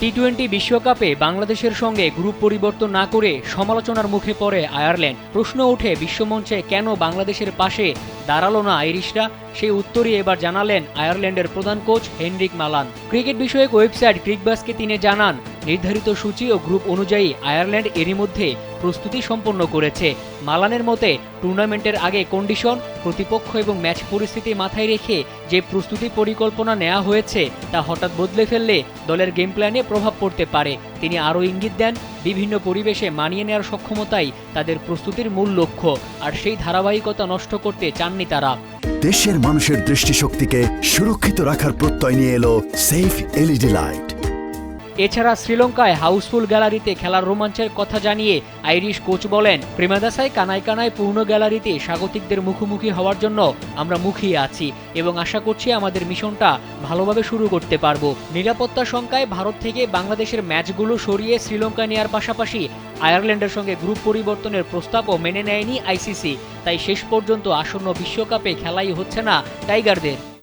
টি-20 বিশ্বকাপে বাংলাদেশের সঙ্গে গ্রুপ পরিবর্তন না করে সমালোচনার মুখে পড়ে আয়ারল্যান্ড। প্রশ্ন ওঠে বিশ্বমঞ্চে কেন বাংলাদেশের পাশে দাঁড়ালো না আইরিশরা? সেই উত্তরই এবার জানালেন আয়ারল্যান্ডের প্রধান কোচ হেনরিক মালান। ক্রিকেট বিষয়ক ওয়েবসাইট ক্রিকবাসকে তিনি জানান, নির্ধারিত সূচি ও গ্রুপ অনুযায়ী আয়ারল্যান্ড এরই মধ্যে প্রস্তুতি সম্পন্ন করেছে। মালানের মতে টুর্নামেন্টের আগে কন্ডিশন, প্রতিপক্ষ এবং ম্যাচ পরিস্থিতি মাথায় রেখে যে প্রস্তুতি পরিকল্পনা নেওয়া হয়েছে তা হঠাৎ বদলে ফেললে দলের গেম প্ল্যানে প্রভাব পড়তে পারে। তিনি আরও ইঙ্গিত দেন, বিভিন্ন পরিবেশে মানিয়ে নেওয়ার সক্ষমতাই তাদের প্রস্তুতির মূল লক্ষ্য, আর সেই ধারাবাহিকতা নষ্ট করতে চাননি তারা। দেশের মানুষের দৃষ্টিশক্তিকে সুরক্ষিত রাখার প্রত্যয় নিয়ে এলো সেফ এলইডি লাইট। এছাড়া শ্রীলঙ্কায় হাউসফুল গ্যালারিতে খেলার রোমাঞ্চের কথা জানিয়ে আইরিশ কোচ বলেন, প্রেমাদাসায় কানায় কানায় পূর্ণ গ্যালারিতে স্বাগতিকদের মুখোমুখি হওয়ার জন্য আমরা মুখিয়ে আছি এবং আশা করছি আমাদের মিশনটা ভালোভাবে শুরু করতে পারবো। নিরাপত্তা শঙ্কায় ভারত থেকে বাংলাদেশের ম্যাচগুলো সরিয়ে শ্রীলঙ্কা নেওয়ার পাশাপাশি আয়ারল্যান্ডের সঙ্গে গ্রুপ পরিবর্তনের প্রস্তাবও মেনে নেয়নি আইসিসি। তাই শেষ পর্যন্ত আসন্ন বিশ্বকাপে খেলাই হচ্ছে না টাইগারদের।